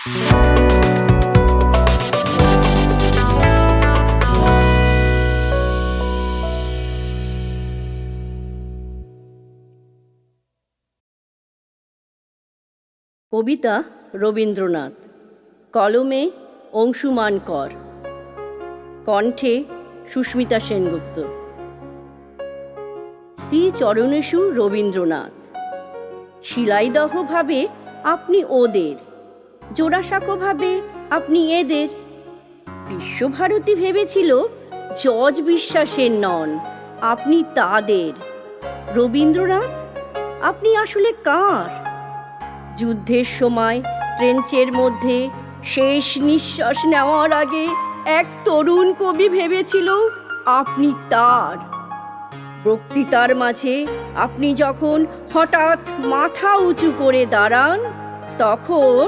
কবিতা রবীন্দ্রনাথ, কলমে অংশুমান কর, কণ্ঠে সুস্মিতা সেনগুপ্ত। শ্রীচরণেষু রবীন্দ্রনাথ। শিলাইদহ ভাবে আপনি ওদের, জোড়াসাঁকো ভাবে আপনি এদের। বিশ্বভারতী ভেবেছিল জজ বিশ্বাসের নন, আপনি তাদের। রবীন্দ্রনাথ, আপনি আসলে কার? যুদ্ধের সময় ট্রেঞ্চের মধ্যে শেষ নিঃশ্বাস নেওয়ার আগে এক তরুণ কবি ভেবেছিল আপনি তার। বক্তৃতার মাঝে আপনি যখন হঠাৎ মাথা উঁচু করে দাঁড়ান, তখন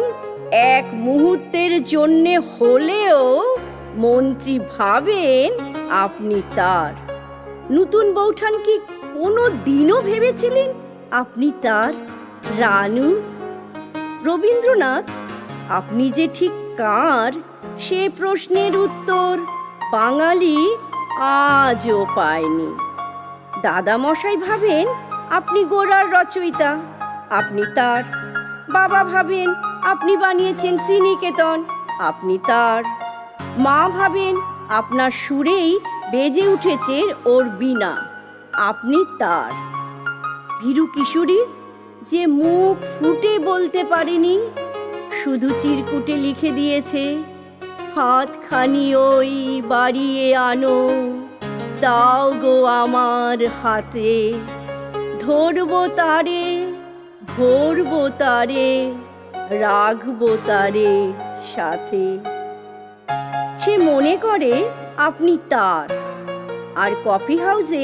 এক মুহূর্তের জন্যে হলেও মন্ত্রী ভাবেন আপনি তার। নতুন বৌঠান কি কোনো দিনও ভেবেছিলেন আপনি তার? রানু। রবীন্দ্রনাথ, আপনি যে ঠিক কার সে প্রশ্নের উত্তর বাঙালি আজও পায়নি। দাদামশাই ভাবেন আপনি গোরার রচয়িতা, আপনি তার। বাবা ভাবেন আপনি বানিয়েছেন শ্রীনিকেতন, আপনি তার। মা ভাবেন আপনার সুরেই বেজে উঠেছে ওর বীণা, আপনি তার। ভীরু কিশোরী যে মুখ ফুটে বলতে পারেনি, শুধু চিরকুটে লিখে দিয়েছে হাতখানি ওই বাড়িয়ে আনো, দাও গো আমার হাতে, ধরবো তারে, ভরবো তারে, রাখবো তারে সাথে। সে মনে করে আপনি তার, আর কফি হাউসে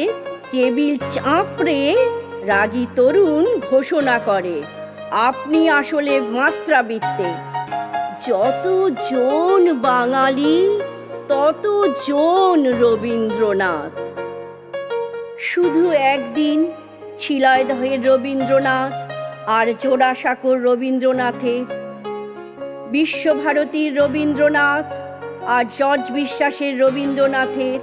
টেবিল চাপড়ে রাগী তরুণ ঘোষণা করে আপনি আসলে মাত্রাবৃত্তে। যতজন বাঙালি ততজন রবীন্দ্রনাথ। শুধু একদিন শিলাইদহের রবীন্দ্রনাথ আর জোড়াসাঁকোর রবীন্দ্রনাথের, বিশ্বভারতীর রবীন্দ্রনাথ আর জজ বিশ্বাসের রবীন্দ্রনাথের,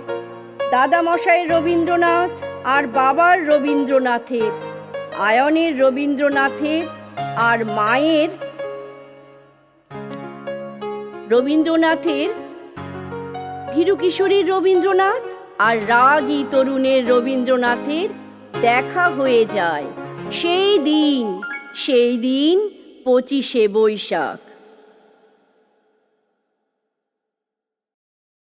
দাদামশাইয়ের রবীন্দ্রনাথ আর বাবার রবীন্দ্রনাথের, আয়নের রবীন্দ্রনাথের আর মায়ের রবীন্দ্রনাথের, ভীরু কিশোরীর রবীন্দ্রনাথ আর রাগী তরুণের রবীন্দ্রনাথের দেখা হয়ে যায় সেই দিন 25শে বৈশাখ।